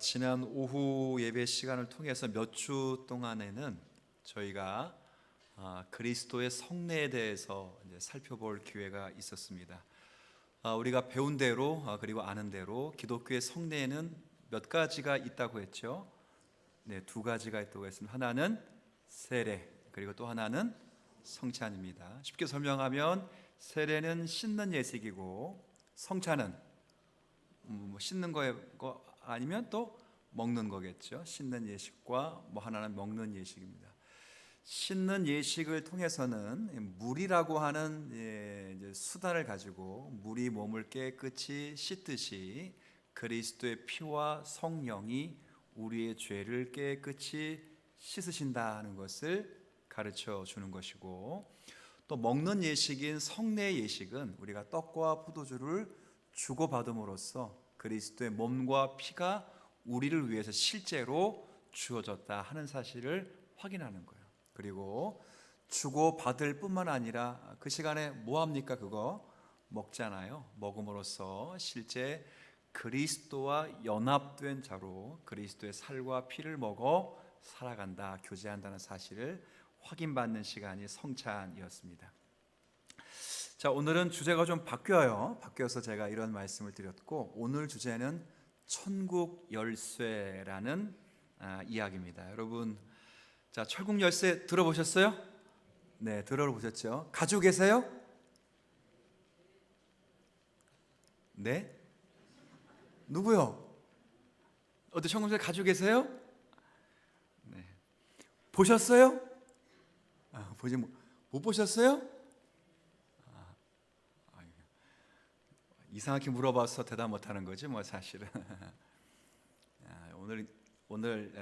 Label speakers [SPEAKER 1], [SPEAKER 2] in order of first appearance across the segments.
[SPEAKER 1] 지난 오후 예배 시간을 통해서 몇 주 동안에는 저희가 그리스도의 성례에 대해서 이제 살펴볼 기회가 있었습니다. 우리가 배운 대로 그리고 아는 대로 기독교의 성례에는 몇 가지가 있다고 했죠. 네, 두 가지가 있다고 했습니다. 하나는 세례, 그리고 또 하나는 성찬입니다. 쉽게 설명하면 세례는 씻는 예식이고 성찬은 씻는 거 아니면 또 먹는 거겠죠. 씻는 예식과 하나는 먹는 예식입니다. 씻는 예식을 통해서는 물이라고 하는 이제 수단을 가지고 물이 몸을 깨끗이 씻듯이 그리스도의 피와 성령이 우리의 죄를 깨끗이 씻으신다는 것을 가르쳐 주는 것이고, 또 먹는 예식인 성례 예식은 우리가 떡과 포도주를 주고받음으로써 그리스도의 몸과 피가 우리를 위해서 실제로 주어졌다 하는 사실을 확인하는 거예요. 그리고 주고받을 뿐만 아니라 그 시간에 뭐합니까? 그거 먹잖아요. 먹음으로써 실제 그리스도와 연합된 자로 그리스도의 살과 피를 먹어 살아간다, 교제한다는 사실을 확인받는 시간이 성찬이었습니다. 자, 오늘은 주제가 좀 바뀌어서 제가 이런 말씀을 드렸고, 오늘 주제는 천국 열쇠라는 이야기입니다. 여러분, 자, 천국 열쇠 들어보셨어요? 네, 들어보셨죠? 가지고 계세요? 네? 누구요? 어디 천국 열쇠 가지고 계세요? 네. 보셨어요? 못 보셨어요? 이상하게 물어봐서 대답 못하는 거지 뭐 사실은. 오늘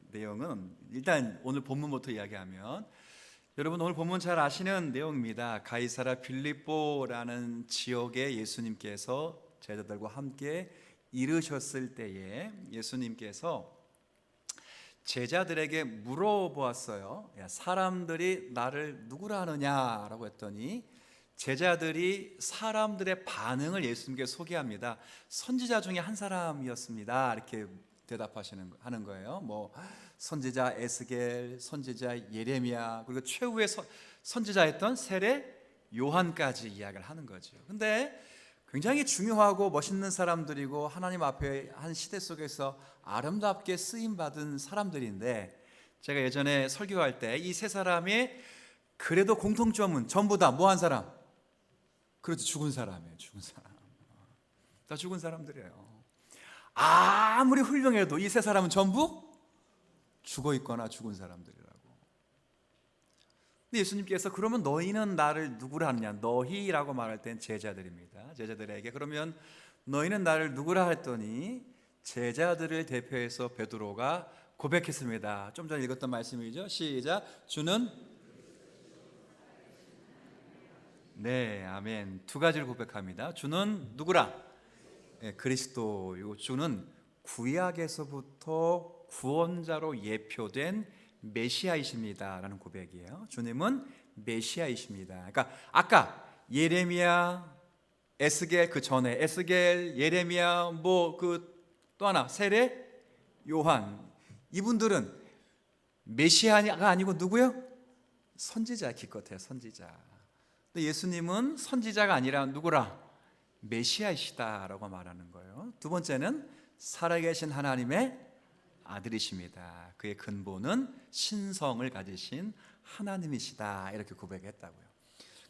[SPEAKER 1] 내용은 일단 오늘 본문부터 이야기하면, 여러분 오늘 본문 잘 아시는 내용입니다. 가이사랴 빌립보라는 지역에 예수님께서 제자들과 함께 이르셨을 때에 예수님께서 제자들에게 물어보았어요. 사람들이 나를 누구라 하느냐라고 했더니 제자들이 사람들의 반응을 예수님께 소개합니다. 선지자 중에 한 사람이었습니다, 이렇게 하는 거예요. 선지자 에스겔, 선지자 예레미야, 그리고 최후의 선지자였던 세례 요한까지 이야기를 하는 거죠. 근데 굉장히 중요하고 멋있는 사람들이고 하나님 앞에 한 시대 속에서 아름답게 쓰임 받은 사람들인데, 제가 예전에 설교할 때 이 세 사람의 그래도 공통점은 전부 다 뭐 한 사람? 그렇죠, 죽은 사람이에요. 죽은 사람. 다 죽은 사람들이에요. 아무리 훌륭해도 이 세 사람은 전부 죽어 있거나 죽은 사람들이라고. 근데 예수님께서 그러면 너희는 나를 누구라 하느냐? 너희라고 말할 땐 제자들입니다. 제자들에게 그러면 너희는 나를 누구라 했더니 제자들을 대표해서 베드로가 고백했습니다. 좀 전에 읽었던 말씀이죠. 시작. 주는, 네, 아멘. 두 가지를 고백합니다. 주는 누구라? 그리스도요. 주는 구약에서부터 구원자로 예표된 메시아이십니다라는 고백이에요. 주님은 메시아이십니다. 그러니까 아까 예레미야, 에스겔, 그 전에 에스겔, 예레미야, 또 하나 세례 요한, 이분들은 메시아가 아니고 누구요? 선지자, 기껏해야 선지자. 근데 예수님은 선지자가 아니라 누구라? 메시아이시다라고 말하는 거예요. 두 번째는 살아계신 하나님의 아들이십니다. 그의 근본은 신성을 가지신 하나님이시다, 이렇게 고백했다고요.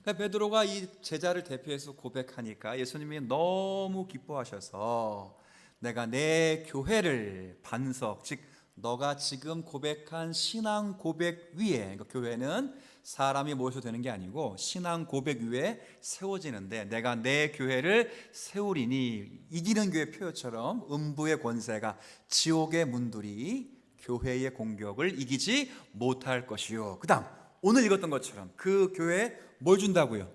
[SPEAKER 1] 그러니까 베드로가 이 제자를 대표해서 고백하니까 예수님이 너무 기뻐하셔서 내가 내 교회를 반석, 즉 너가 지금 고백한 신앙 고백 위에, 그러니까 교회는 사람이 모여서 되는 게 아니고 신앙 고백 위에 세워지는데, 내가 내 교회를 세우리니, 이기는 교회 표어처럼 음부의 권세가, 지옥의 문들이 교회의 공격을 이기지 못할 것이요. 그 다음 오늘 읽었던 것처럼 그 교회에 뭘 준다고요?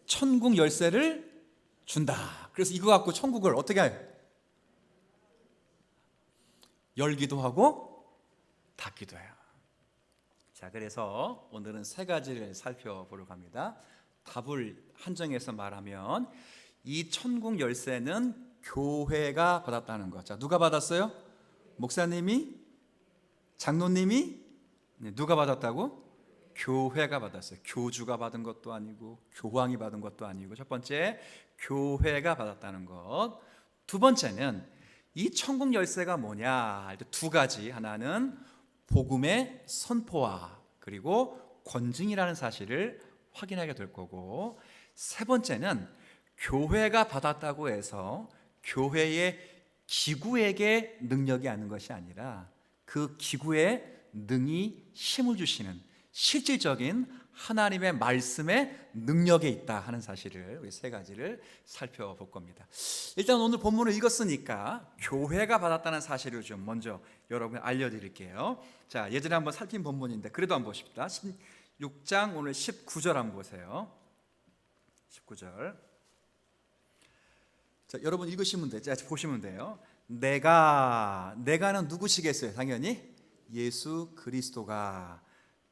[SPEAKER 1] 천국 열쇠를 준다. 그래서 이거 갖고 천국을 어떻게 해요? 열기도 하고 닫기도 해요. 자, 그래서 오늘은 세 가지를 살펴보려고 합니다. 답을 한정해서 말하면 이 천국 열쇠는 교회가 받았다는 것. 자, 누가 받았어요? 목사님이? 장로님이? 네, 누가 받았다고? 교회가 받았어요. 교주가 받은 것도 아니고 교황이 받은 것도 아니고. 첫 번째, 교회가 받았다는 것. 두 번째는 이 천국 열쇠가 뭐냐? 두 가지. 하나는 복음의 선포와 그리고 권징이라는 사실을 확인하게 될 거고, 세 번째는 교회가 받았다고 해서 교회의 기구에게 능력이 있는 것이 아니라 그 기구에 능히 힘을 주시는 실질적인 하나님의 말씀의 능력에 있다 하는 사실을, 우리 세 가지를 살펴볼 겁니다. 일단 오늘 본문을 읽었으니까 교회가 받았다는 사실을 좀 먼저 여러분 알려드릴게요. 자, 예전에 한번 살핀 본문인데 그래도 한번 보십시다. 16장 오늘 19절 한번 보세요. 19절. 자, 여러분 읽으시면 돼요. 자, 보시면 돼요. 내가는 누구시겠어요? 당연히 예수 그리스도가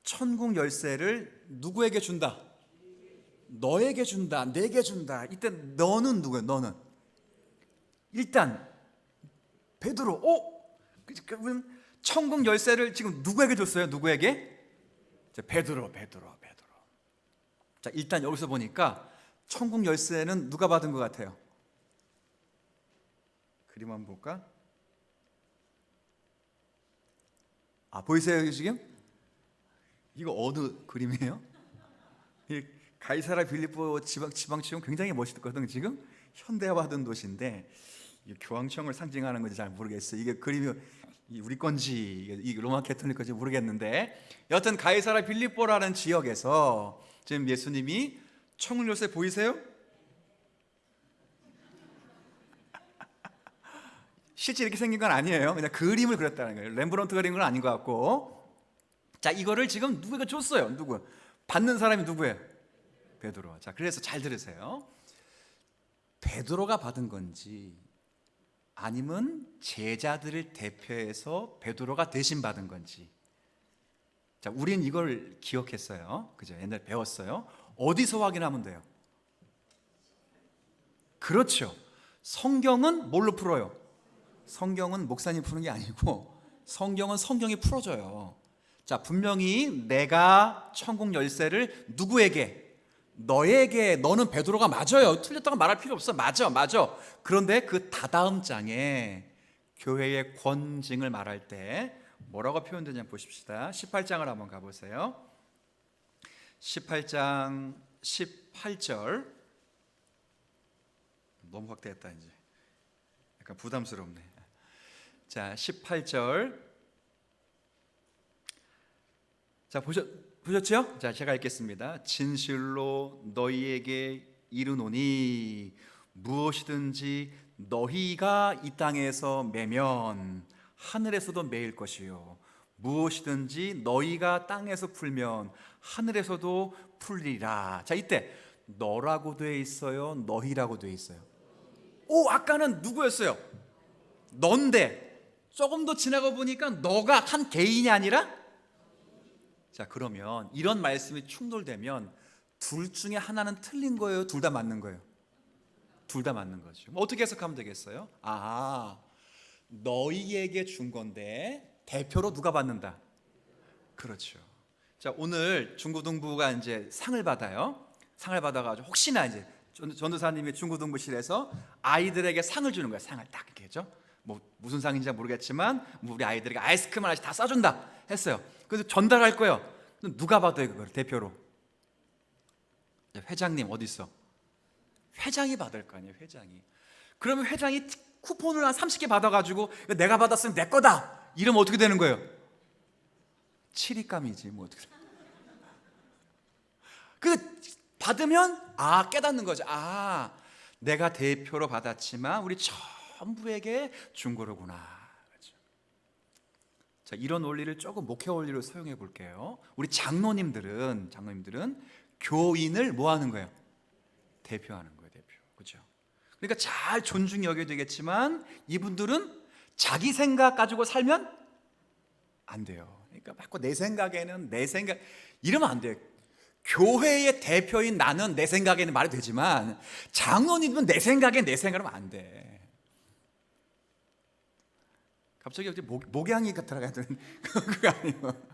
[SPEAKER 1] 천국 열쇠를 누구에게 준다? 너에게 준다. 내게 준다. 이때 너는 누구야? 너는 일단 베드로. 그러면 천국 열쇠를 지금 누구에게 줬어요? 누구에게? 자, 베드로. 자, 일단 여기서 보니까 천국 열쇠는 누가 받은 것 같아요? 그림 한번 볼까? 보이세요 지금? 이거 어느 그림이에요? 가이사라 빌립보 지방치용 굉장히 멋있거든요. 지금 현대화된 도시인데 교황청을 상징하는 건지 잘 모르겠어요. 이게 그림이 우리 건지 이게 로마 캐톨릭 건지 모르겠는데, 여하튼 가이사라 빌립보라는 지역에서 지금 예수님이 천국 열쇠 보이세요? 실제 이렇게 생긴 건 아니에요. 그냥 그림을 그렸다는 거예요. 렘브란트 그린 건 아닌 것 같고. 자, 이거를 지금 누구가 줬어요? 누구? 받는 사람이 누구예요? 베드로. 자, 그래서 잘 들으세요. 베드로가 받은 건지 아니면 제자들을 대표해서 베드로가 대신 받은 건지. 자, 우린 이걸 기억했어요. 그죠? 옛날에 배웠어요. 어디서 확인하면 돼요? 그렇죠. 성경은 뭘로 풀어요? 성경은 목사님 푸는 게 아니고 성경은 성경이 풀어줘요. 자, 분명히 내가 천국 열쇠를 누구에게? 너에게. 너는 베드로가 맞아요. 틀렸다고 말할 필요 없어. 맞아. 그런데 그 다다음 장에 교회의 권징을 말할 때 뭐라고 표현되냐 보십시다. 18장을 한번 가보세요. 18장 18절. 너무 확대했다 이제. 약간 부담스럽네. 자, 18절. 자, 보셨죠? 자, 제가 읽겠습니다. 진실로 너희에게 이르노니 무엇이든지 너희가 이 땅에서 매면 하늘에서도 매일 것이요 무엇이든지 너희가 땅에서 풀면 하늘에서도 풀리라. 자, 이때 너라고 돼 있어요? 너희라고 돼 있어요? 아까는 누구였어요? 넌데 조금 더 지나가 보니까 너가 한 개인이 아니라. 자, 그러면 이런 말씀이 충돌되면 둘 중에 하나는 틀린 거예요? 둘 다 맞는 거예요? 둘 다 맞는 거죠. 어떻게 해석하면 되겠어요? 너희에게 준 건데 대표로 누가 받는다? 그렇죠. 자, 오늘 중고등부가 이제 상을 받아요. 상을 받아가지고 혹시나 이제 전도사님이 중고등부실에서 아이들에게 상을 주는 거예요. 상을 딱 이렇게 했죠. 뭐 무슨 상인지 모르겠지만 우리 아이들에게 아이스크림 하나씩 다 싸준다 했어요. 그래서 전달할 거예요. 누가 받아요 그걸 대표로? 회장님 어디 있어? 회장이 받을 거 아니에요. 회장이. 그러면 회장이 쿠폰을 한 30개 받아가지고 내가 받았으면 내 거다 이러면 어떻게 되는 거예요? 치리감이지 뭐 어떻게. 그 받으면 깨닫는 거죠. 내가 대표로 받았지만 우리 전부에게 준 거로구나. 자, 이런 원리를 조금 목회 원리로 사용해 볼게요. 우리 장로님들은 교인을 뭐 하는 거예요? 대표하는 거예요, 대표. 그렇죠? 그러니까 잘 존중히 여겨야 되겠지만 이분들은 자기 생각 가지고 살면 안 돼요. 그러니까 자꾸 내 생각에는 내 생각 이러면 안 돼요. 교회의 대표인 나는 내 생각에는 말이 되지만 장로님은 내 생각에 내 생각하면 안 돼. 갑자기 어디 목양이 들어가야 되는 그거 아니에요.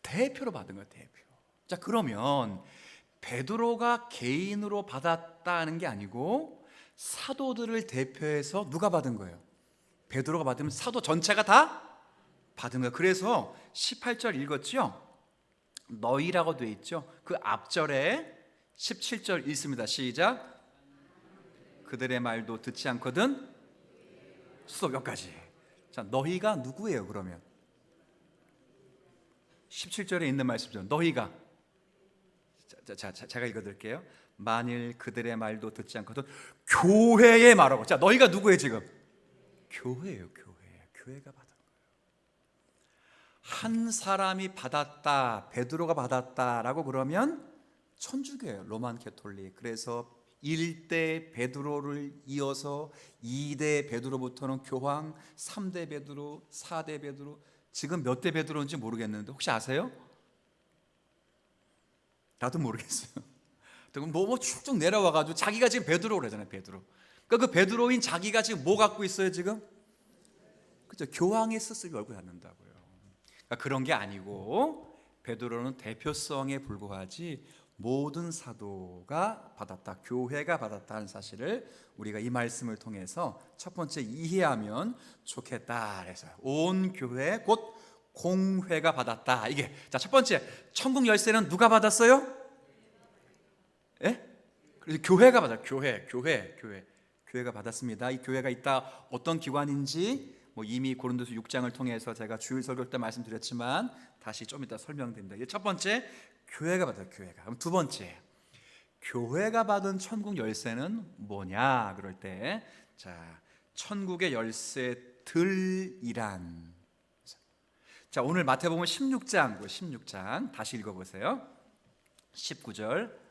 [SPEAKER 1] 대표로 받은 거예요, 대표. 자, 그러면 베드로가 개인으로 받았다는 게 아니고 사도들을 대표해서 누가 받은 거예요? 베드로가 받으면 사도 전체가 다 받은 거예요. 그래서 18절 읽었죠? 너희라고 돼 있죠? 그 앞절에 17절 읽습니다. 시작. 그들의 말도 듣지 않거든. 수업 여기까지. 자, 너희가 누구예요, 그러면? 17절에 있는 말씀이죠. 너희가. 제가 읽어드릴게요. 만일 그들의 말도 듣지 않거든 교회에 말하고. 자, 너희가 누구예요 지금? 교회예요, 교회. 교회가 받은 거예요. 한 사람이 받았다, 베드로가 받았다라고 그러면 천주교예요, 로만 캐톨릭. 그래서 1대 베드로를 이어서 2대 베드로부터는 교황, 3대 베드로, 4대 베드로, 지금 몇 대 베드로인지 모르겠는데 혹시 아세요? 나도 모르겠어요. 뭐 쭉쭉 내려와가지고 자기가 지금 베드로를 하잖아요, 베드로. 그러니까 그 베드로인 자기가 지금 뭐 갖고 있어요, 지금? 그죠? 교황의 스스로 얼굴 갖는다고요. 그러니까 그런 게 아니고 베드로는 대표성에 불과하지 모든 사도가 받았다, 교회가 받았다 하는 사실을 우리가 이 말씀을 통해서 첫 번째 이해하면 좋겠다. 그래서 온 교회 곧 공회가 받았다. 이게 자, 첫 번째, 천국 열쇠는 누가 받았어요? 예? 그래서 교회가 받았어요. 교회가 받았습니다. 이 교회가 있다. 어떤 기관인지 뭐 이미 고린도서 6장을 통해서 제가 주일 설교 때 말씀드렸지만 다시 좀 이따 설명드립니다. 이게 첫 번째, 교회가 받아요. 교회가. 그럼 두 번째, 교회가 받은 천국 열쇠는 뭐냐? 그럴 때, 자, 천국의 열쇠들이란. 자, 오늘 마태복음 16장 다시 읽어보세요. 19절.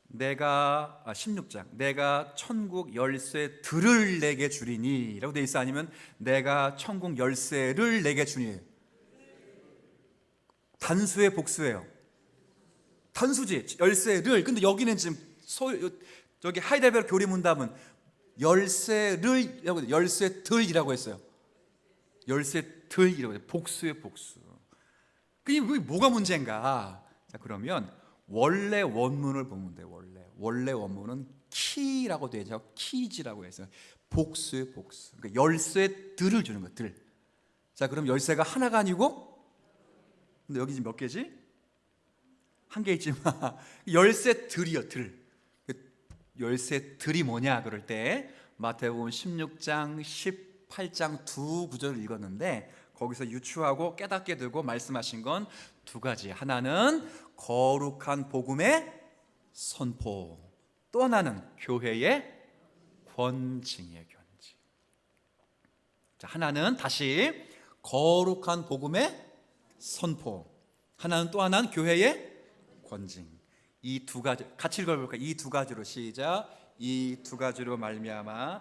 [SPEAKER 1] 16장 내가 천국 열쇠들을 내게 주리니 라고 돼 있어? 아니면 내가 천국 열쇠를 내게 주니? 단수의 복수예요? 단수지, 열쇠를. 근데 여기는 지금 저기 하이델베르 교리 문답은 열쇠들이라고 했어요. 열쇠들이라고 해요. 복수의 복수. 그게 뭐가 문제인가? 자, 그러면 원래 원문을 보면 돼요. 원래 원문은 키라고 되어 있죠. 키즈라고 해서 복수의 복수. 그러니까 열쇠들을 주는 거. 들. 자, 그럼 열쇠가 하나가 아니고, 근데 여기 지금 몇 개지? 한 개 있지만 열쇠들이요, 들. 열쇠들이 뭐냐? 그럴 때 마태복음 16장, 18장 두 구절을 읽었는데 거기서 유추하고 깨닫게 되고 말씀하신 건 두 가지. 하나는 거룩한 복음의 선포, 또 하나는 교회의 권징이에요, 권징. 자, 하나는 다시 거룩한 복음의 선포, 하나는 또 하나는 교회의 권징. 이 두 가지 같이 읽어볼까요? 이 두 가지로 시작. 이 두 가지로 말미암아.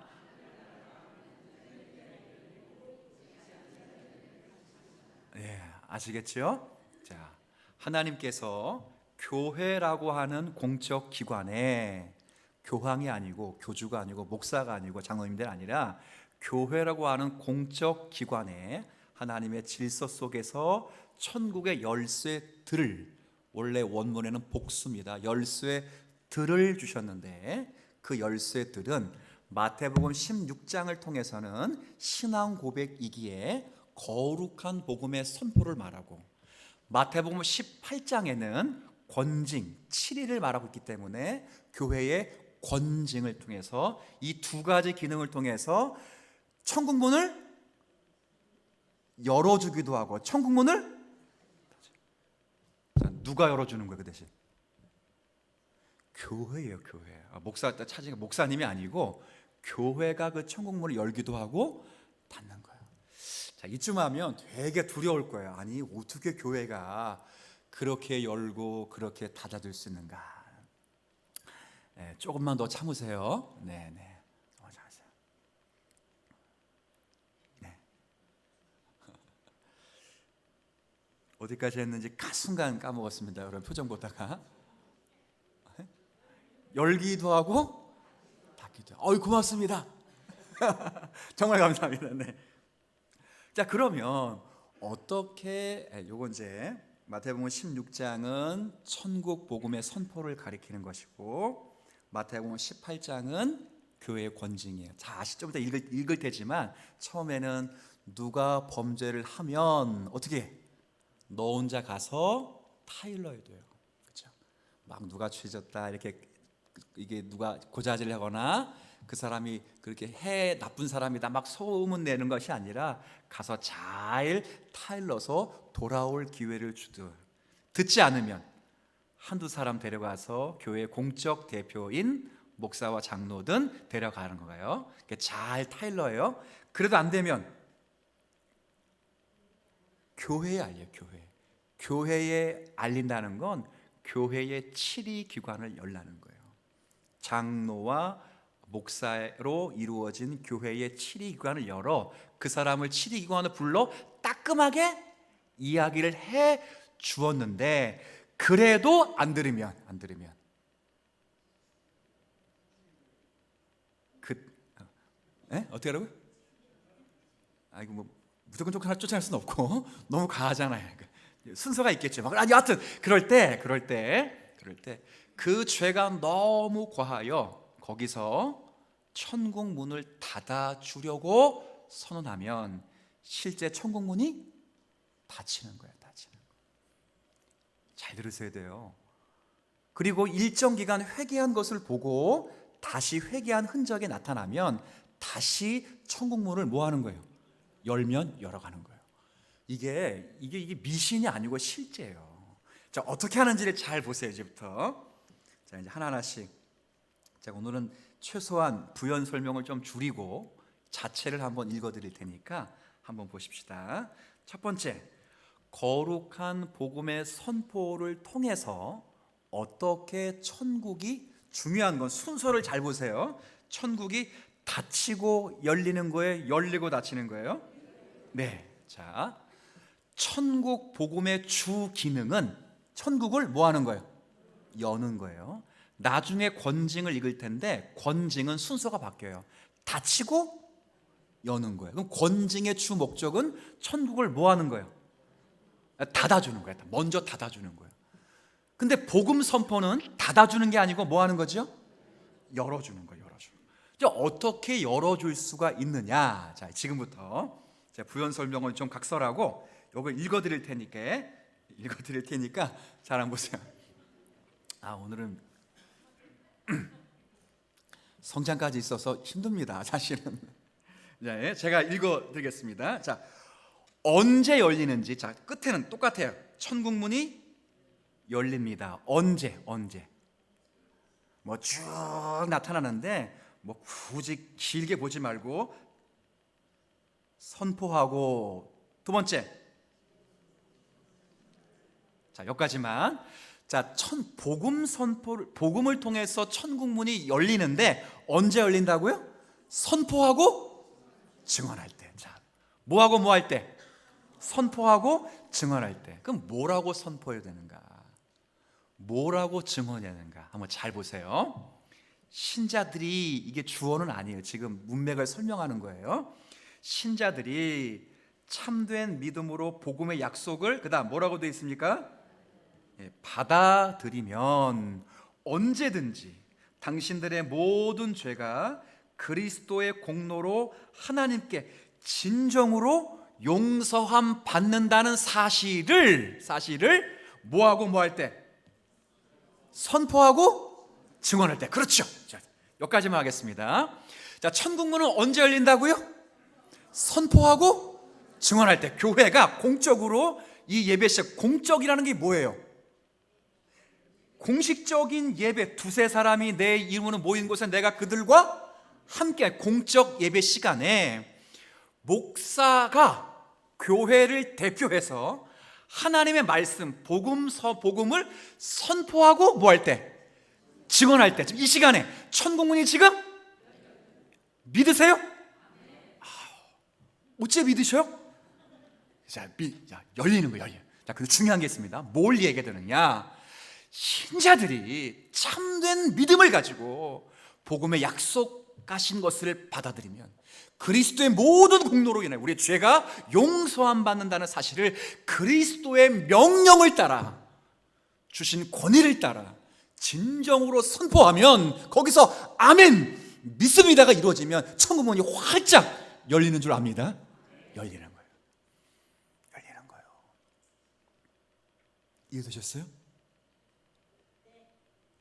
[SPEAKER 1] 예, 아시겠죠? 자, 하나님께서 교회라고 하는 공적 기관에 교황이 아니고 교주가 아니고 목사가 아니고 장로님들 아니라 교회라고 하는 공적 기관에 하나님의 질서 속에서 천국의 열쇠들을, 원래 원문에는 복수입니다. 열쇠들을 주셨는데 그 열쇠들은 마태복음 16장을 통해서는 신앙 고백이기에 거룩한 복음의 선포를 말하고, 마태복음 18장에는 권징, 7일을 말하고 있기 때문에 교회의 권징을 통해서 이 두 가지 기능을 통해서 천국문을 열어주기도 하고 천국문을 누가 열어주는 거예요? 그 대신 교회예요, 교회. 목사 찾으니까 목사님이 아니고 교회가 그 천국문을 열기도 하고 닫는 거예요. 자, 이쯤 하면 되게 두려울 거예요. 아니, 어떻게 교회가 그렇게 열고 그렇게 닫아둘 수 있는가? 네, 조금만 더 참으세요. 네. 참으세요. 네. 어디까지 했는지 순간 까먹었습니다. 여러분 표정 보다가 열기도 하고 닫기도 하고. 어이, 고맙습니다. 정말 감사합니다. 네. 자, 그러면 어떻게 요건 이제 마태복음 16장은 천국 복음의 선포를 가리키는 것이고 마태복음 18장은 교회의 권징이에요. 자, 좀 이따 읽을 테지만 처음에는 누가 범죄를 하면 어떻게 해? 너 혼자 가서 타일러야 돼요. 그렇죠? 막 누가 죄졌다 이렇게 이게 누가 고자질을 하거나 그 사람이 그렇게 나쁜 사람이다 막 소문 내는 것이 아니라 가서 잘 타일러서 돌아올 기회를 주듯, 듣지 않으면 한두 사람 데려가서 교회 공적 대표인 목사와 장로든 데려가는 거예요. 잘 타일러예요. 그래도 안 되면 교회에 알려요. 교회에 알린다는 건 교회의 치리 기관을 열라는 거예요. 장로와 목사로 이루어진 교회의 치리 기관을 열어 그 사람을 치리 기관을 불러 따끔하게 이야기를 해 주었는데 그래도 안 들으면 어떻게 하라고요? 이거 뭐 무조건 쫓아낼 수는 없고 너무 과하잖아요. 순서가 있겠죠. 아니 하여튼 그럴 때 그 죄가 너무 과하여 거기서 천국 문을 닫아 주려고 선언하면 실제 천국 문이 닫히는 거예요. 잘 들으셔야 돼요. 그리고 일정 기간 회개한 것을 보고 다시 회개한 흔적이 나타나면 다시 천국 문을 뭐 하는 거예요? 열면 열어가는 거예요. 이게 미신이 아니고 실제예요. 자, 어떻게 하는지를 잘 보세요. 이제부터. 자, 이제 하나하나씩. 자, 오늘은 최소한 부연 설명을 좀 줄이고 자체를 한번 읽어드릴 테니까 한번 보십시다. 첫 번째, 거룩한 복음의 선포를 통해서 어떻게 천국이, 중요한 건 순서를 잘 보세요. 천국이 닫히고 열리는 거예요? 열리고 닫히는 거예요? 네. 자, 천국 복음의 주 기능은 천국을 뭐 하는 거예요? 여는 거예요. 나중에 권징을 읽을 텐데 권징은 순서가 바뀌어요. 닫히고 여는 거예요. 그럼 권징의 주 목적은 천국을 뭐 하는 거예요? 닫아주는 거예요. 먼저 닫아주는 거예요. 근데 복음 선포는 닫아주는 게 아니고 뭐 하는 거죠? 열어주는 거예요. 이제 어떻게 열어줄 수가 있느냐? 자, 지금부터 제가 부연 설명을 좀 각설하고 이걸 읽어드릴 테니까 잘 한번 보세요. 오늘은 성장까지 있어서 힘듭니다. 사실은. 네, 제가 읽어드리겠습니다. 자, 언제 열리는지. 자, 끝에는 똑같아요. 천국 문이 열립니다. 언제? 뭐 쭉 나타나는데 뭐 굳이 길게 보지 말고 선포하고. 두 번째, 자, 여기까지만. 자, 복음을 통해서 천국 문이 열리는데 언제 열린다고요? 선포하고 증언할 때. 자, 뭐하고 뭐 할 때? 선포하고 증언할 때. 그럼 뭐라고 선포해야 되는가? 뭐라고 증언해야 되는가? 한번 잘 보세요. 신자들이, 이게 주어는 아니에요. 지금 문맥을 설명하는 거예요. 신자들이 참된 믿음으로 복음의 약속을 그다음 뭐라고 되어 있습니까? 받아들이면 언제든지 당신들의 모든 죄가 그리스도의 공로로 하나님께 진정으로 용서함 받는다는 사실을 뭐하고 뭐 할 때? 선포하고 증언할 때. 그렇죠. 자, 여기까지만 하겠습니다. 자, 천국 문은 언제 열린다고요? 선포하고 증언할 때. 교회가 공적으로 이 예배 시작, 공적이라는 게 뭐예요? 공식적인 예배, 두세 사람이 내 이름으로 모인 곳에 내가 그들과 함께, 공적 예배 시간에 목사가 교회를 대표해서 하나님의 말씀, 복음을 선포하고 뭐 할 때? 증언할 때. 지금 이 시간에 천국문이 지금 믿으세요? 어째 믿으셔요? 자, 열리는 거예요. 자, 근데 중요한 게 있습니다. 뭘 얘기해야 되느냐? 신자들이 참된 믿음을 가지고 복음의 약속 약속하신 것을 받아들이면 그리스도의 모든 공로로 인해 우리의 죄가 용서함 받는다는 사실을 그리스도의 명령을 따라 주신 권위를 따라 진정으로 선포하면 거기서 아멘 믿습니다가 이루어지면 천국 문이 활짝 열리는 줄 압니다. 열리는 거예요. 열리는 거예요. 이해되셨어요?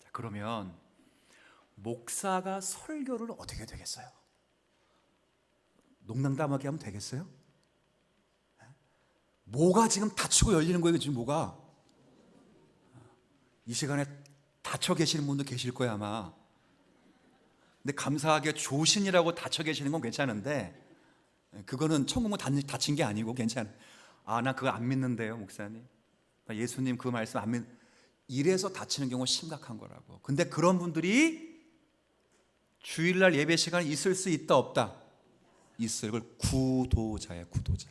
[SPEAKER 1] 자, 그러면 목사가 설교를 어떻게 되겠어요? 농담하게 하면 되겠어요? 뭐가 지금 닫히고 열리는 거예요? 지금 뭐가? 이 시간에 닫혀 계시는 분도 계실 거야 아마. 근데 감사하게 조신이라고 닫혀 계시는 건 괜찮은데 그거는 천국문 닫힌 게 아니고 괜찮아. 나 그거 안 믿는데요 목사님. 예수님 그 말씀 안 믿. 이래서 닫히는 경우 심각한 거라고. 근데 그런 분들이 주일날 예배 시간에 있을 수 있다 없다? 있어요. 이걸 구도자예요. 구도자.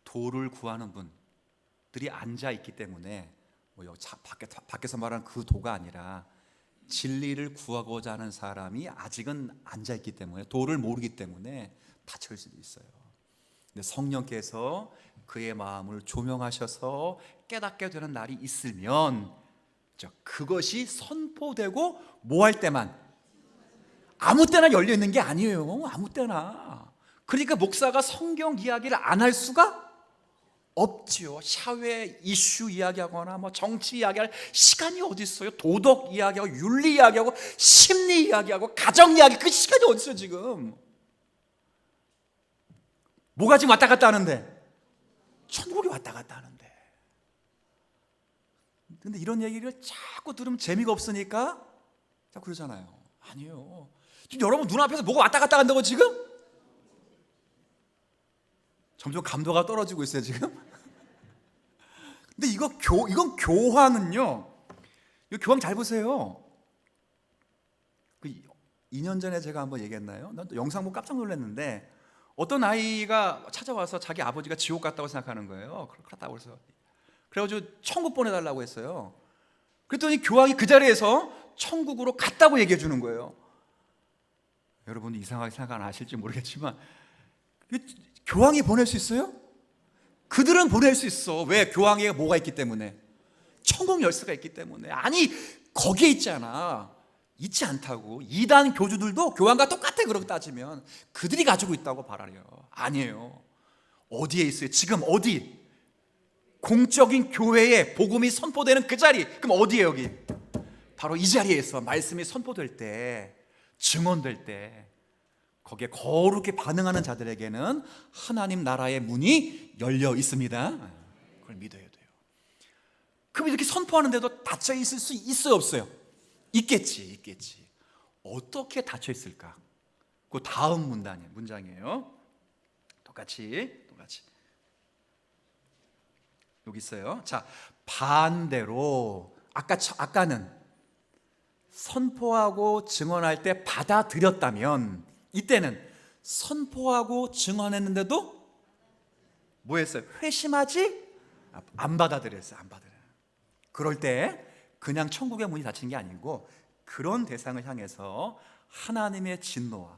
[SPEAKER 1] 도를 구하는 분들이 앉아 있기 때문에 밖에서 말하는 그 도가 아니라 진리를 구하고자 하는 사람이 아직은 앉아 있기 때문에 도를 모르기 때문에 닫힐 수도 있어요. 근데 성령께서 그의 마음을 조명하셔서 깨닫게 되는 날이 있으면 그것이 선포되고 뭐 할 때만 아무 때나 열려 있는 게 아니에요. 아무 때나. 그러니까 목사가 성경 이야기를 안 할 수가 없지요. 사회 이슈 이야기하거나 정치 이야기할 시간이 어디 있어요? 도덕 이야기하고 윤리 이야기하고 심리 이야기하고 가정 이야기 그 시간이 어디 있어요 지금? 뭐가 지금 왔다 갔다 하는데? 천국이 왔다 갔다 하는데. 근데 이런 얘기를 자꾸 들으면 재미가 없으니까 자꾸 그러잖아요. 아니에요. 지금 여러분 눈앞에서 뭐가 왔다 갔다 한다고 지금? 점점 감도가 떨어지고 있어요 지금. 근데 이건 교황은요. 이 교황 잘 보세요. 2년 전에 제가 한번 얘기했나요? 난 영상 보고 깜짝 놀랐는데 어떤 아이가 찾아와서 자기 아버지가 지옥 갔다고 생각하는 거예요. 그렇다고 해서 그래가지고 천국 보내달라고 했어요. 그랬더니 교황이 그 자리에서 천국으로 갔다고 얘기해 주는 거예요. 여러분 이상하게 생각 안 하실지 모르겠지만 교황이 보낼 수 있어요? 그들은 보낼 수 있어. 왜? 교황에게 뭐가 있기 때문에? 천국 열쇠가 있기 때문에. 아니 거기에 있잖아. 있지 않다고. 이단 교주들도 교황과 똑같아. 그렇게 따지면 그들이 가지고 있다고 말하래요. 아니에요. 어디에 있어요? 지금 어디? 공적인 교회에 복음이 선포되는 그 자리. 그럼 어디에 여기? 바로 이 자리에서 말씀이 선포될 때, 증언될 때 거기에 거룩히 반응하는 자들에게는 하나님 나라의 문이 열려 있습니다. 그걸 믿어야 돼요. 그럼 이렇게 선포하는데도 닫혀 있을 수 있어요 없어요? 있겠지. 어떻게 닫혀 있을까? 그 다음 문장이에요. 똑같이 여기 있어요. 자, 반대로 아까는 선포하고 증언할 때 받아들였다면 이때는 선포하고 증언했는데도 뭐 했어요? 회심하지? 안 받아들였어요. 안 받아들여요. 그럴 때 그냥 천국의 문이 닫힌 게 아니고 그런 대상을 향해서 하나님의 진노와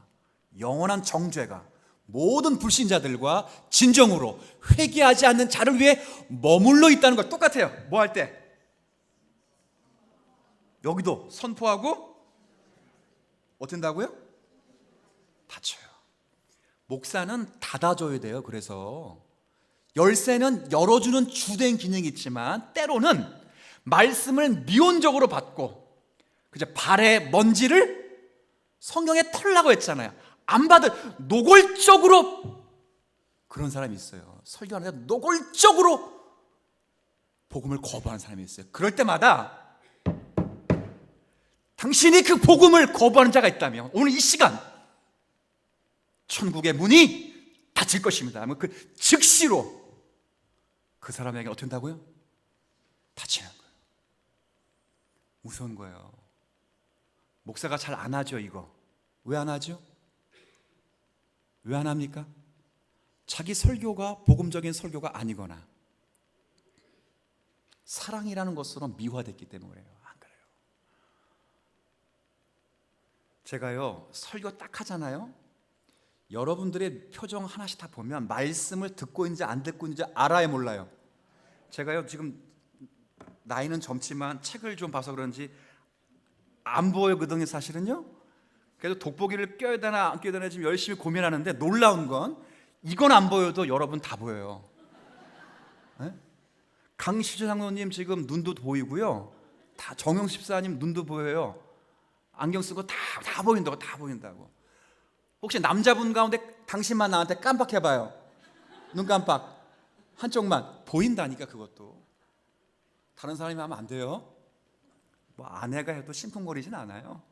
[SPEAKER 1] 영원한 정죄가 모든 불신자들과 진정으로 회개하지 않는 자를 위해 머물러 있다는 것 똑같아요. 뭐 할 때? 여기도 선포하고 어떻게 한다고요? 닫혀요. 목사는 닫아줘야 돼요. 그래서 열쇠는 열어주는 주된 기능이 있지만 때로는 말씀을 미온적으로 받고 그저 발의 먼지를 성경에 털라고 했잖아요. 안 받을 노골적으로 그런 사람이 있어요. 설교하는데 노골적으로 복음을 거부하는 사람이 있어요. 그럴 때마다 당신이 그 복음을 거부하는 자가 있다면 오늘 이 시간 천국의 문이 닫힐 것입니다. 그 즉시로 그 사람에게 어떻게 한다고요? 닫히는 거예요. 무서운 거예요. 목사가 잘 안 하죠 이거. 왜 안 하죠? 왜 안 합니까? 자기 설교가 복음적인 설교가 아니거나 사랑이라는 것으로 미화됐기 때문에 그래요. 안 그래요? 제가요 설교 딱 하잖아요. 여러분들의 표정 하나씩 다 보면 말씀을 듣고 있는지 안 듣고 있는지 알아야 몰라요. 제가요 지금 나이는 젊지만 책을 좀 봐서 그런지 안 보이거든요 사실은요. 그래서 돋보기를 껴야 되나 안 껴야 되나 지금 열심히 고민하는데, 놀라운 건 이건 안 보여도 여러분 다 보여요. 네? 강시주 장로님 지금 눈도 보이고요, 다 정영 집사님 눈도 보여요. 안경 쓰고 다 보인다고, 다 보인다고. 혹시 남자분 가운데 당신만 나한테 깜빡해봐요. 눈 깜빡 한쪽만 보인다니까. 그것도 다른 사람이 하면 안 돼요. 뭐 아내가 해도 심쿵거리진 않아요.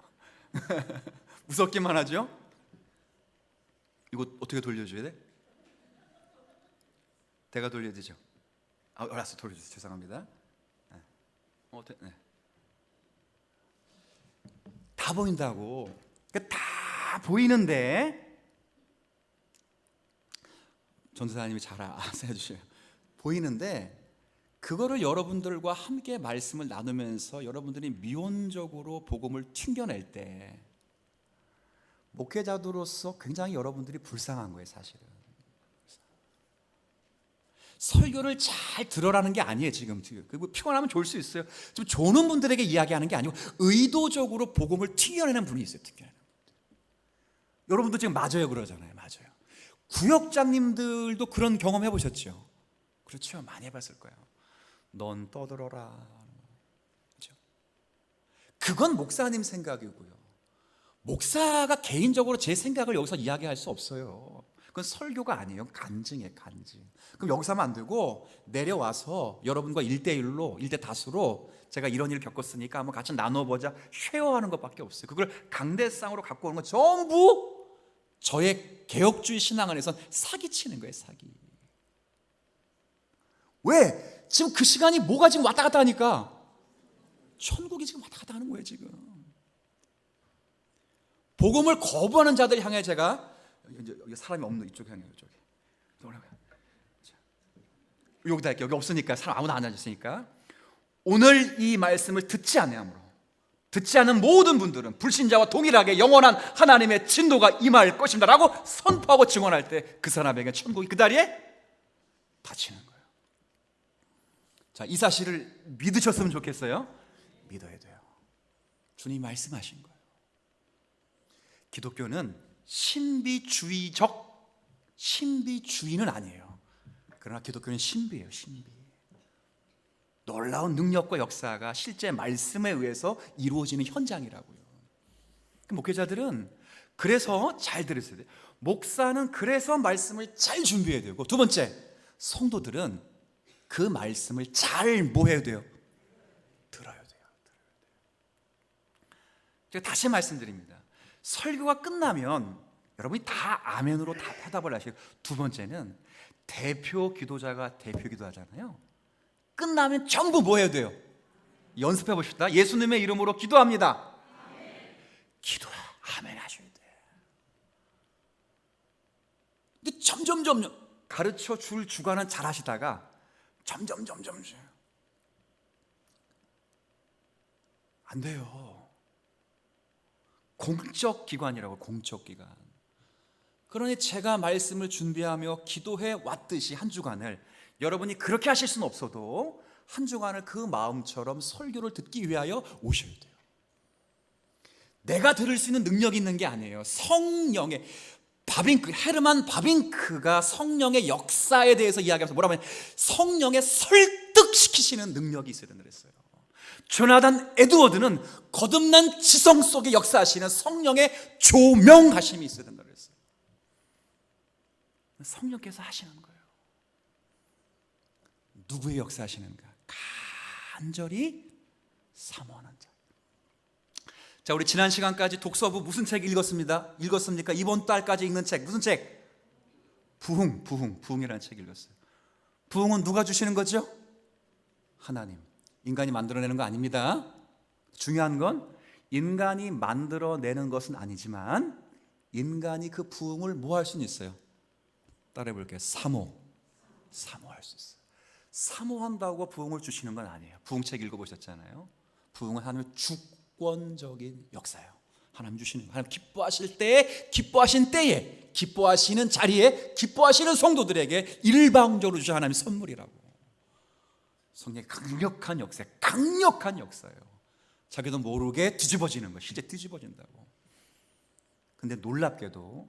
[SPEAKER 1] 무섭기만 하죠. 이거 어떻게 돌려줘야 돼? 내가 돌려야 되죠. 알았어, 돌려주세요. 죄송합니다. 네. 다 보인다고. 그러니까 다 보이는데, 전도사님이 잘 아세요 주셔요. 보이는데 그거를 여러분들과 함께 말씀을 나누면서 여러분들이 미온적으로 복음을 튕겨낼 때 목회자들로서 굉장히 여러분들이 불쌍한 거예요 사실은. 설교를 잘 들어라는 게 아니에요 지금. 그리고 피곤하면 졸 수 있어요. 지금 조는 분들에게 이야기하는 게 아니고 의도적으로 복음을 튕겨내는 분이 있어요. 튕겨내는 분들. 여러분도 지금 맞아요 그러잖아요. 맞아요. 구역장님들도 그런 경험 해보셨죠? 그렇죠. 많이 해봤을 거예요. 넌 떠들어라. 그렇죠? 그건 목사님 생각이고요. 목사가 개인적으로 제 생각을 여기서 이야기할 수 없어요. 그건 설교가 아니에요. 간증이에요. 간증. 그럼 여기서 하면 안 되고 내려와서 여러분과 1대1로 1대5로 제가 이런 일을 겪었으니까 한번 같이 나눠보자, 쉐어하는 것밖에 없어요. 그걸 강대상으로 갖고 오는 건 전부 저의 개혁주의 신앙 안에선 사기치는 거예요. 사기. 왜? 지금 그 시간이 뭐가 지금 왔다 갔다 하니까 천국이 지금 왔다 갔다 하는 거예요 지금. 복음을 거부하는 자들 향해 제가, 이제 여기 사람이 없는 이쪽 향해, 이쪽에 여기다 할게요. 여기 없으니까, 사람 아무도 안 앉았으니까. 오늘 이 말씀을 듣지 않으므로, 듣지 않은 모든 분들은 불신자와 동일하게 영원한 하나님의 진노가 임할 것입니다 라고 선포하고 증언할 때 그 사람에게 천국이 그 다리에 닫히는 거예요. 자, 이 사실을 믿으셨으면 좋겠어요. 믿어야 돼요. 주님이 말씀하신 거예요. 기독교는 신비주의는 아니에요. 그러나 기독교는 신비예요. 신비. 놀라운 능력과 역사가 실제 말씀에 의해서 이루어지는 현장이라고요. 목회자들은 그래서 잘 들으셔야 돼요. 목사는 그래서 말씀을 잘 준비해야 되고, 두 번째, 성도들은 그 말씀을 잘 뭐 해야 돼요? 들어야 돼요. 제가 다시 말씀드립니다. 설교가 끝나면 여러분이 다 아멘으로 답을 하시고, 두 번째는 대표 기도자가 대표 기도하잖아요. 끝나면 전부 뭐 해야 돼요? 연습해 보십시다. 예수님의 이름으로 기도합니다. 기도해. 아멘 하셔야 돼. 근데 점점 가르쳐 줄 주관은 잘 하시다가 점점 안 돼요. 공적 기관이라고, 공적 기관. 그러니 제가 말씀을 준비하며 기도해 왔듯이 한 주간을 여러분이 그렇게 하실 수는 없어도 한 주간을 그 마음처럼 설교를 듣기 위하여 오셔야 돼요. 내가 들을 수 있는 능력이 있는 게 아니에요. 성령의 헤르만 바빙크가 성령의 역사에 대해서 이야기하면서 뭐라고 하면 성령의 설득시키시는 능력이 있어야 된다 그랬어요. 조나단 에드워드는 거듭난 지성 속에 역사하시는 성령의 조명하심이 있어야 된다 그랬어요. 성령께서 하시는 거예요. 누구의 역사하시는가? 간절히 사모하는 자. 자, 우리 지난 시간까지 독서부 무슨 책 읽었습니까? 이번 달까지 읽는 책 무슨 책? 부흥이라는 책 읽었어요. 부흥은 누가 주시는 거죠? 하나님. 인간이 만들어내는 거 아닙니다. 중요한 건 인간이 만들어내는 것은 아니지만 인간이 그 부흥을 뭐 할 수는 있어요? 따라해 볼게요. 사모할 수 있어요. 사모한다고 부흥을 주시는 건 아니에요. 부흥책 읽어보셨잖아요. 부흥은 하나님의 주권적인 역사예요. 하나님 주시는 거예요. 하나님 기뻐하실 때에, 기뻐하신 때에, 기뻐하시는 자리에, 기뻐하시는 성도들에게 일방적으로 주신 하나님의 선물이라고. 성령의 강력한 역사, 강력한 역사예요. 자기도 모르게 뒤집어지는 거예요. 실제 뒤집어진다고. 근데 놀랍게도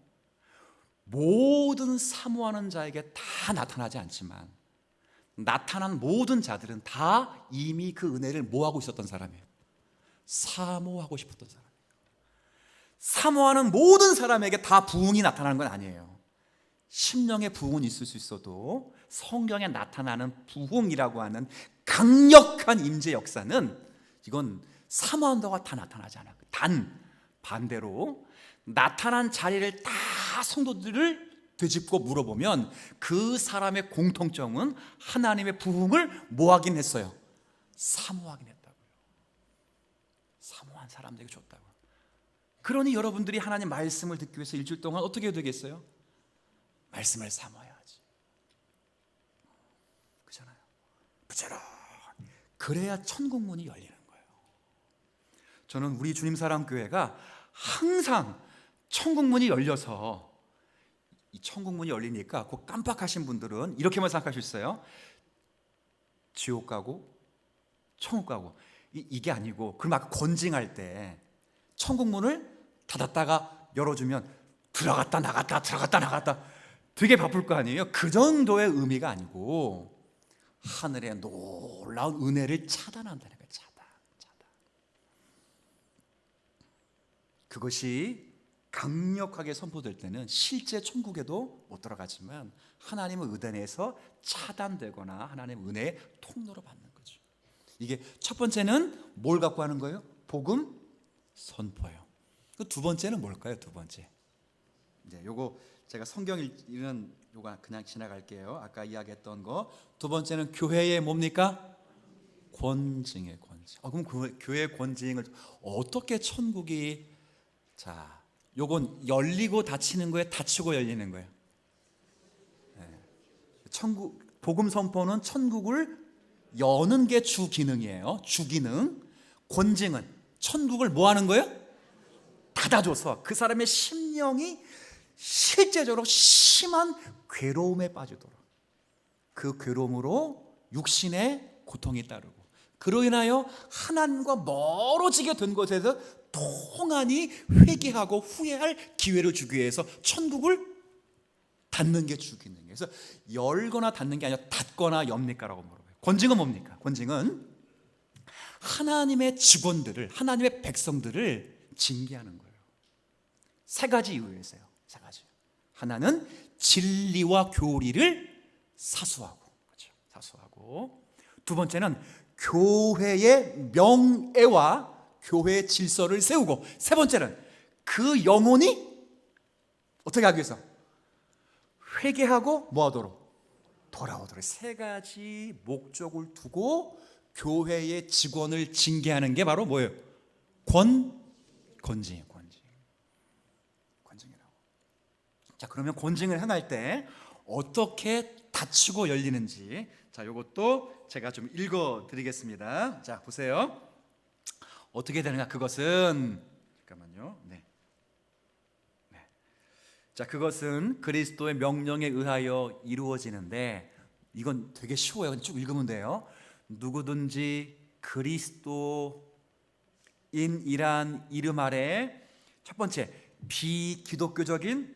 [SPEAKER 1] 모든 사모하는 자에게 다 나타나지 않지만 나타난 모든 자들은 다 이미 그 은혜를 뭐하고 있었던 사람이에요? 사모하고 싶었던 사람이에요. 사모하는 모든 사람에게 다 부흥이 나타나는 건 아니에요. 심령의 부흥은 있을 수 있어도 성경에 나타나는 부흥이라고 하는 강력한 임재 역사는 이건 사모한다고 다 나타나지 않아요. 단 반대로 나타난 자리를 다 성도들을 되짚고 물어보면 그 사람의 공통점은 하나님의 부흥을 뭐하긴 했어요? 사모하긴 했다고요. 사모한 사람들에게 줬다고. 그러니 여러분들이 하나님 말씀을 듣기 위해서 일주일 동안 어떻게 해야 되겠어요? 말씀을 사모해야지. 그렇잖아요. 부지런히. 그래야 천국 문이 열리는 거예요. 저는 우리 주님 사랑교회가 항상 천국 문이 열려서, 이 천국 문이 열리니까 그 깜빡하신 분들은 이렇게만 생각할 수 있어요. 지옥 가고 천국 가고. 이게 아니고, 그럼 아까 권징할 때 천국 문을 닫았다가 열어주면 들어갔다 나갔다 들어갔다 나갔다 되게 바쁠 거 아니에요. 그 정도의 의미가 아니고 하늘의 놀라운 은혜를 차단한다는 거예요. 차단. 그것이 강력하게 선포될 때는 실제 천국에도 못 들어가지만 하나님의 의대 내에서 차단되거나 하나님의 은혜의 통로로 받는 거죠. 이게 첫 번째는 뭘 갖고 하는 거예요? 복음 선포예요. 그 두 번째는 뭘까요? 두 번째. 이제 요거 제가 성경 읽는 요거 그냥 지나갈게요. 아까 이야기했던 거. 두 번째는 교회의 뭡니까? 권징의 권징. 그럼 그 교회의 권징을 어떻게 천국이, 자, 요건 열리고 닫히는 거예요? 닫히고 열리는 거예요? 네. 천국, 복음 선포는 천국을 여는 게 주 기능이에요. 주 기능. 권징은 천국을 뭐 하는 거예요? 닫아줘서 그 사람의 심령이 실제적으로 심한 괴로움에 빠지도록, 그 괴로움으로 육신의 고통이 따르고 그로 인하여 하나님과 멀어지게 된 것에서 통한이 회개하고 후회할 기회를 주기 위해서 천국을 닫는 게 주 기능이에요. 그래서 열거나 닫는 게 아니라 닫거나 엽니까라고 물어봐요. 권징은 뭡니까? 권징은 하나님의 직원들을, 하나님의 백성들을 징계하는 거예요. 세 가지 이유에서요. 세 가지. 하나는 진리와 교리를 사수하고, 그렇죠? 사수하고. 두 번째는 교회의 명예와 교회의 질서를 세우고, 세 번째는 그 영혼이 어떻게 하기 위해서? 회개하고 뭐하도록? 돌아오도록. 세 가지 목적을 두고 교회의 직원을 징계하는 게 바로 뭐예요? 권징이에요. 권징이라고. 자, 그러면 권징을 행할 때 어떻게 닫히고 열리는지, 자, 이것도 제가 좀 읽어드리겠습니다. 자, 보세요. 어떻게 되는가? 그것은, 잠깐만요. 네. 자, 그것은 그리스도의 명령에 의하여 이루어지는데, 이건 되게 쉬워요. 쭉 읽으면 돼요. 누구든지 그리스도인이란 이름 아래, 첫 번째, 비기독교적인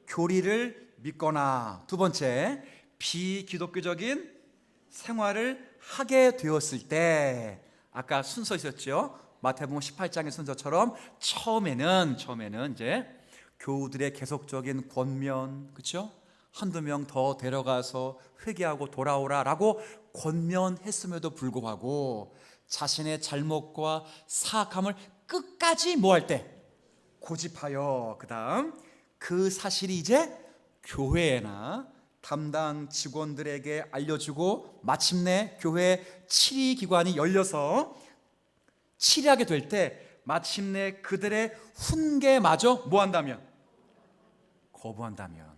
[SPEAKER 1] 교리를 믿거나, 두 번째, 비기독교적인 생활을 하게 되었을 때, 아까 순서 있었죠? 마태복음 18장의 순서처럼 처음에는 이제 교우들의 계속적인 권면, 그렇죠? 한두 명 더 데려가서 회개하고 돌아오라라고 권면했음에도 불구하고 자신의 잘못과 사악함을 끝까지 뭐 할 때? 고집하여, 그다음 그 사실이 이제 교회나 담당 직원들에게 알려주고 마침내 교회 치리기관이 열려서 치리하게 될 때 마침내 그들의 훈계마저 뭐 한다면? 거부한다면.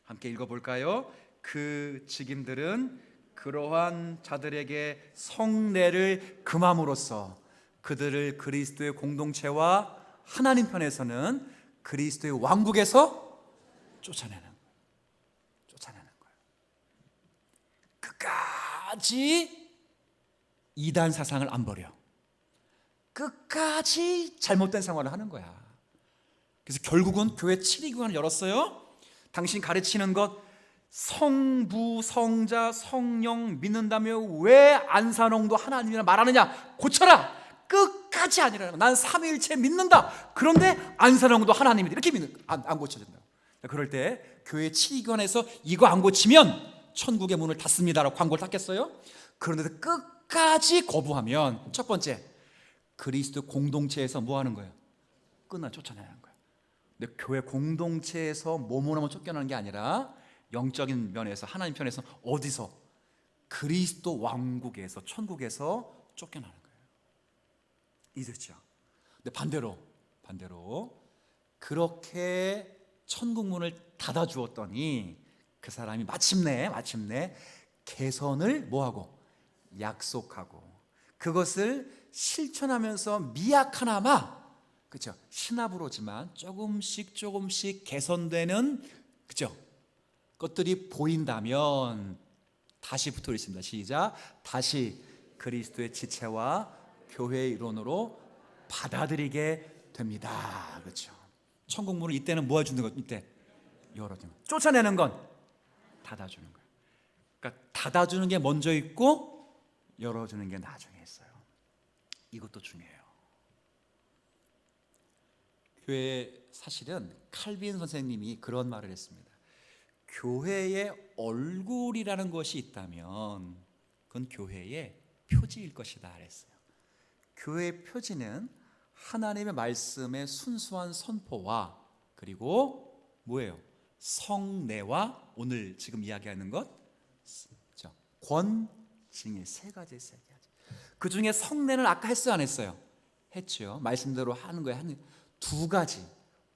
[SPEAKER 1] 함께 읽어볼까요? 그 직임들은 그러한 자들에게 성례를 금함으로써 그들을 그리스도의 공동체와 하나님 편에서는 그리스도의 왕국에서 쫓아내는 거예요. 끝까지 이단 사상을 안 버려. 끝까지 잘못된 생활을 하는 거야. 그래서 결국은 교회 7위교회를 열었어요. 당신 가르치는 것 성부, 성자, 성령 믿는다며 왜 안산홍도 하나님이라 말하느냐? 고쳐라! 끝까지 아니라는 거야. 난 삼위일체 믿는다. 그런데 안산홍도 하나님이다. 이렇게 믿는 거야. 안 고쳐진다. 그럴 때 교회 7위교회에서 이거 안 고치면 천국의 문을 닫습니다라고 광고를 닫겠어요? 그런데도 끝까지 거부하면 첫 번째, 그리스도 공동체에서 뭐 하는 거예요? 쫓아내는 거예요. 근데 교회 공동체에서 뭐뭐하면 쫓겨나는 게 아니라 영적인 면에서 하나님 편에서 어디서? 그리스도 왕국에서 천국에서 쫓겨나는 거예요. 이랬죠. 근데 반대로 그렇게 천국 문을 닫아 주었더니 그 사람이 마침내 개선을 뭐하고? 약속하고 그것을 실천하면서 미약하나마 그렇죠? 신압으로지만 조금씩 개선되는 그렇죠? 것들이 보인다면 다시 붙어 있습니다. 시작. 다시 그리스도의 지체와 교회의 일원으로 받아들이게 됩니다. 그렇죠? 천국 문을 이때는 뭐 해주는 것? 이때 열어주는 것. 쫓아내는 건 닫아주는 거예요. 그러니까 닫아주는 게 먼저 있고 열어주는 게 나중에 있어요. 이것도 중요해요. 교회 사실은 칼빈 선생님이 그런 말을 했습니다. 교회의 얼굴이라는 것이 있다면 그건 교회의 표지일 것이다 그랬어요. 교회의 표지는 하나님의 말씀의 순수한 선포와 그리고 뭐예요? 성례와 오늘 지금 이야기하는 것 권징의 세 가지. 그 중에 성례는 아까 했어요 안 했어요? 했죠. 말씀대로 하는 거예요. 두 가지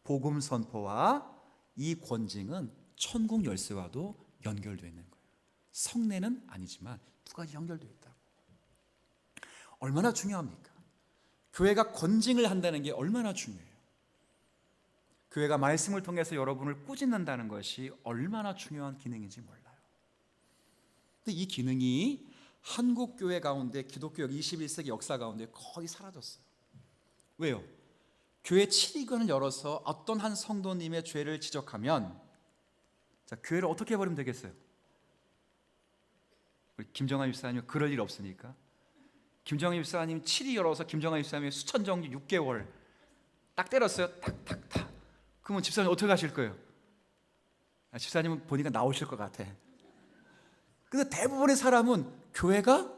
[SPEAKER 1] 복음 선포와 이 권징은 천국 열쇠와도 연결되어 있는 거예요. 성례는 아니지만 두 가지 연결되어 있다고. 얼마나 중요합니까? 교회가 권징을 한다는 게 얼마나 중요해요. 교회가 말씀을 통해서 여러분을 꾸짖는다는 것이 얼마나 중요한 기능인지 몰라요. 근데 이 기능이 한국 교회 가운데 기독교 21세기 역사 가운데 거의 사라졌어요. 왜요? 교회 7위관을 열어서 어떤 한 성도님의 죄를 지적하면 자, 교회를 어떻게 해버리면 되겠어요? 우리 김정환 집사님 그럴 일 없으니까 김정환 집사님 7위 열어서 김정환 집사님의 수천 정지 6개월 딱 때렸어요. 탁. 그러면 집사님 어떻게 하실 거예요? 집사님은 보니까 나오실 것 같아. 근데 대부분의 사람은 교회가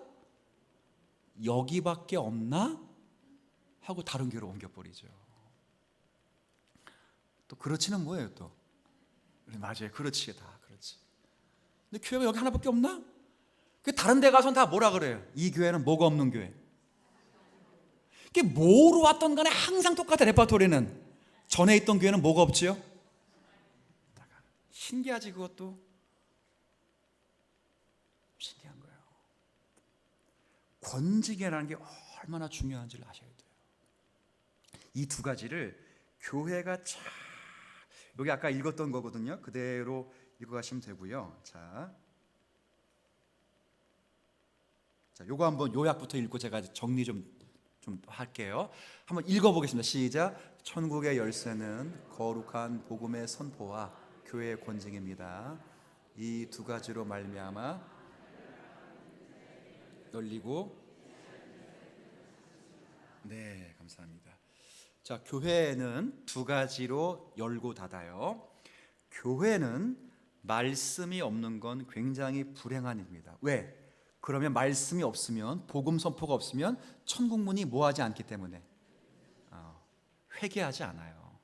[SPEAKER 1] 여기밖에 없나? 하고 다른 교회로 옮겨버리죠. 또 그렇지는 뭐예요 또? 맞아요. 그렇지. 근데 교회가 여기 하나밖에 없나? 그 다른 데 가서는 다 뭐라 그래요? 이 교회는 뭐가 없는 교회. 이게 뭐로 왔던 간에 항상 똑같아. 레퍼토리는 전에 있던 교회는 뭐가 없지요? 신기하지 그것도? 신기한 거예요. 권징이라는 게 얼마나 중요한지를 아셔야 돼요. 이 두 가지를 교회가 잘 여기 아까 읽었던 거거든요. 그대로 읽어가시면 되고요. 자, 요거 한번 요약부터 읽고 제가 정리 좀 할게요. 한번 읽어보겠습니다. 시작. 천국의 열쇠는 거룩한 복음의 선포와 교회의 권징입니다. 이 두 가지로 말미암아 열리고 네, 감사합니다. 자, 교회는 두 가지로 열고 닫아요. 교회는 말씀이 없는 건 굉장히 불행한 일입니다. 왜? 그러면 말씀이 없으면 복음 선포가 없으면 천국 문이 뭐하지 않기 때문에 회개하지 않아요.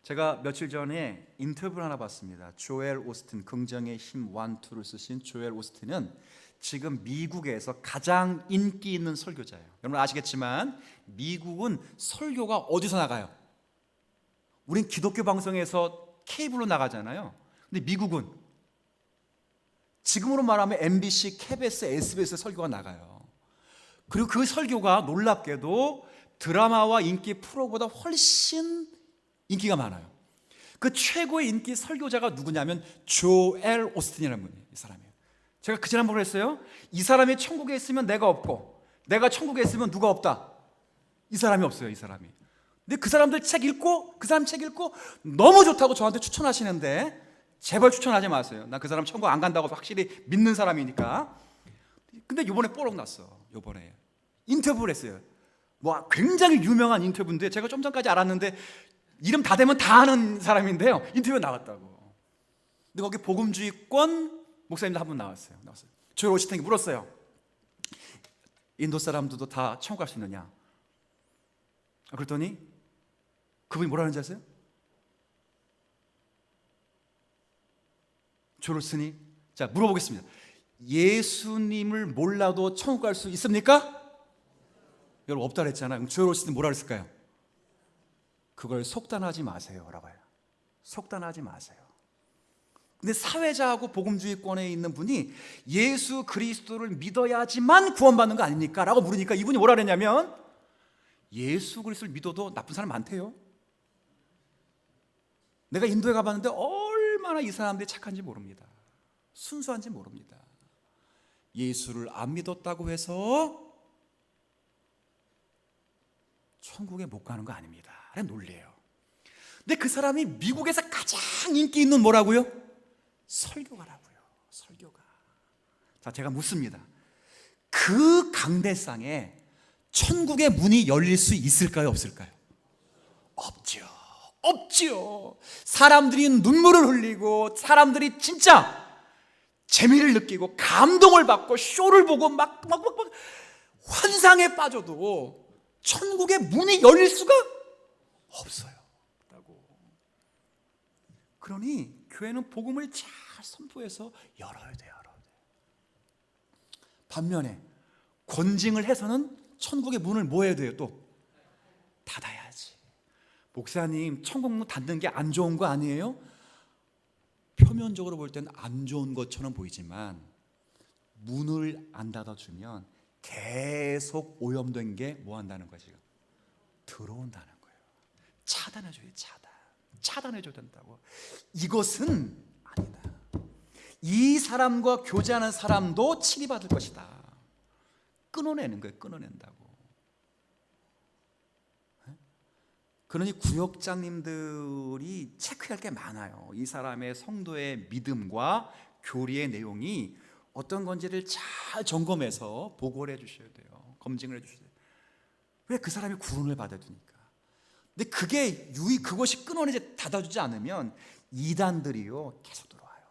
[SPEAKER 1] 제가 며칠 전에 인터뷰를 하나 봤습니다. 조엘 오스틴 긍정의 힘 1, 2를 쓰신 조엘 오스틴은 지금 미국에서 가장 인기 있는 설교자예요. 여러분 아시겠지만 미국은 설교가 어디서 나가요? 우린 기독교 방송에서 케이블로 나가잖아요. 근데 미국은 지금으로 말하면 MBC, KBS, SBS 설교가 나가요. 그리고 그 설교가 놀랍게도 드라마와 인기 프로보다 훨씬 인기가 많아요. 그 최고의 인기 설교자가 누구냐면 조엘 오스틴이라는 분이에요. 이 사람이에요. 제가 그 지난번에 했어요. 이 사람이 천국에 있으면 내가 없고 내가 천국에 있으면 누가 없다. 이 사람이 없어요. 이 사람이. 근데 그 사람들 책 읽고 그 사람 책 읽고 너무 좋다고 저한테 추천하시는데 제발 추천하지 마세요. 나 그 사람 천국 안 간다고 확실히 믿는 사람이니까. 근데 이번에 뽀록 났어. 이번에 인터뷰를 했어요. 뭐 굉장히 유명한 인터뷰인데 제가 좀 전까지 알았는데 이름 다 대면 다 아는 사람인데요. 인터뷰 나왔다고. 근데 거기 복음주의권 목사님도 한 분 나왔어요. 조엘 오스틴이 물었어요. 인도 사람들도 다 천국 갈 수 있느냐? 그랬더니 그분이 뭐라는지 아세요? 조엘 오스틴이 자 물어보겠습니다. 예수님을 몰라도 천국 갈 수 있습니까? 여러분 없다 그랬잖아요. 그럼 조엘 오스틴이 뭐라 그랬을까요? 그걸 속단하지 마세요 라고 해요. 속단하지 마세요. 근데 사회자하고 복음주의권에 있는 분이 예수 그리스도를 믿어야지만 구원받는 거 아닙니까? 라고 물으니까 이분이 뭐라 그랬냐면 예수 그리스도를 믿어도 나쁜 사람 많대요. 내가 인도에 가봤는데 얼마나 이 사람들이 착한지 모릅니다. 순수한지 모릅니다. 예수를 안 믿었다고 해서 천국에 못 가는 거 아닙니다. 라는 논리예요. 근데 그 사람이 미국에서 가장 인기 있는 뭐라고요? 설교가라고요. 설교가. 자, 제가 묻습니다. 그 강대상에 천국의 문이 열릴 수 있을까요? 없을까요? 없죠. 없죠. 사람들이 눈물을 흘리고 사람들이 진짜 재미를 느끼고 감동을 받고 쇼를 보고 막 환상에 빠져도 천국의 문이 열릴 수가 없어요. 그러니 교회는 복음을 잘 선포해서 열어야 돼요. 반면에 권징을 해서는 천국의 문을 뭐 해야 돼요? 또 닫아야지. 목사님 천국 문 닫는 게 안 좋은 거 아니에요? 표면적으로 볼 때는 안 좋은 것처럼 보이지만 문을 안 닫아주면 계속 오염된 게 뭐 한다는 거지? 들어온다는 거예요. 차단해줘야 차단해줘야 된다고. 이것은 아니다. 이 사람과 교제하는 사람도 치리받을 것이다. 끊어내는 거예요. 끊어낸다고. 그러니 구역장님들이 체크할 게 많아요. 이 사람의 성도의 믿음과 교리의 내용이 어떤 건지를 잘 점검해서 보고를 해주셔야 돼요. 검증을 해주셔야 돼요. 왜 그 사람이 구원을 받아야 되니까. 근데 그것이 끊어내지 닫아주지 않으면 이단들이요 계속 들어와요.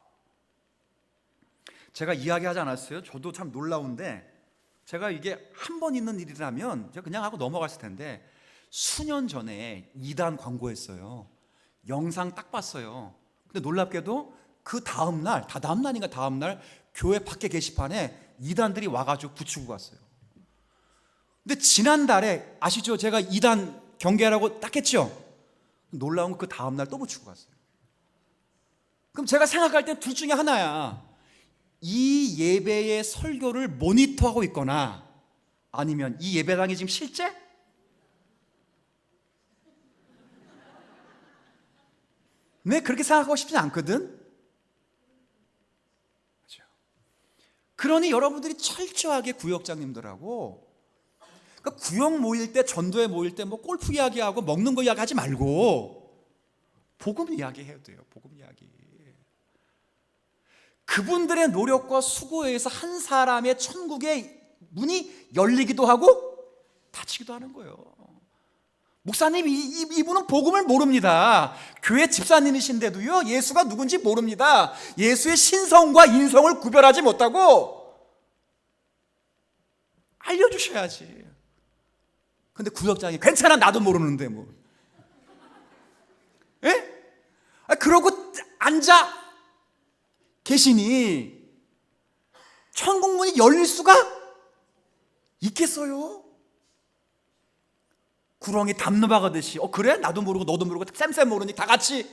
[SPEAKER 1] 제가 이야기하지 않았어요? 저도 참 놀라운데 제가 이게 한 번 있는 일이라면 제가 그냥 하고 넘어갔을 텐데 수년 전에 이단 광고했어요. 영상 딱 봤어요. 근데 놀랍게도 그 다음날 교회 밖에 게시판에 이단들이 와가지고 붙이고 갔어요. 근데 지난달에 아시죠? 제가 이단 경계하라고 딱 했죠? 놀라운 건 그 다음날 또 붙이고 갔어요. 그럼 제가 생각할 때 둘 중에 하나야. 이 예배의 설교를 모니터하고 있거나 아니면 이 예배당이 지금 실제? 네, 그렇게 생각하고 싶지 않거든? 그렇죠? 그러니 여러분들이 철저하게 구역장님들하고 그러니까 구역 모일 때, 전도회 모일 때 뭐 골프 이야기하고 먹는 거 이야기하지 말고 복음 이야기해야 돼요. 복음 이야기. 그분들의 노력과 수고에 의해서 한 사람의 천국의 문이 열리기도 하고 닫히기도 하는 거예요. 목사님, 이분은 복음을 모릅니다. 교회 집사님이신데도요 예수가 누군지 모릅니다. 예수의 신성과 인성을 구별하지 못하고 알려주셔야지. 근데 구역장이 괜찮아 나도 모르는데 뭐. 예? 그러고 앉아 계시니 천국문이 열릴 수가 있겠어요? 구렁이 담너박하듯이 그래? 나도 모르고 너도 모르고 쌤 모르니 다 같이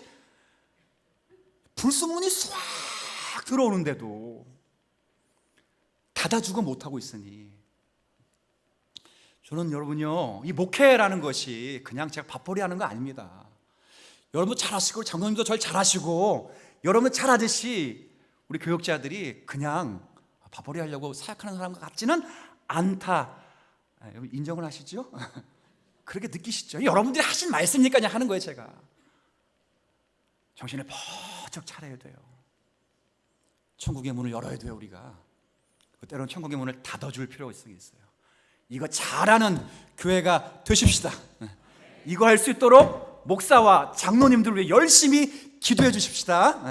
[SPEAKER 1] 불순문이 싹 들어오는데도 닫아주고 못하고 있으니 저는 여러분요, 이 목회라는 것이 그냥 제가 밥벌이 하는 거 아닙니다. 여러분도 잘하시고 장로님도 절 잘하시고 여러분 잘하듯이 우리 교육자들이 그냥 밥벌이 하려고 사역하는 사람 같지는 않다. 여러분 인정을 하시죠? 그렇게 느끼시죠? 여러분들이 하신 말씀이니까 그냥 하는 거예요. 제가 정신을 번쩍 차려야 돼요. 천국의 문을 열어야 돼요. 우리가 때로는 천국의 문을 닫아줄 필요가 있어요. 이거 잘하는 교회가 되십시다. 이거 할 수 있도록 목사와 장로님들 위해 열심히 기도해 주십시다.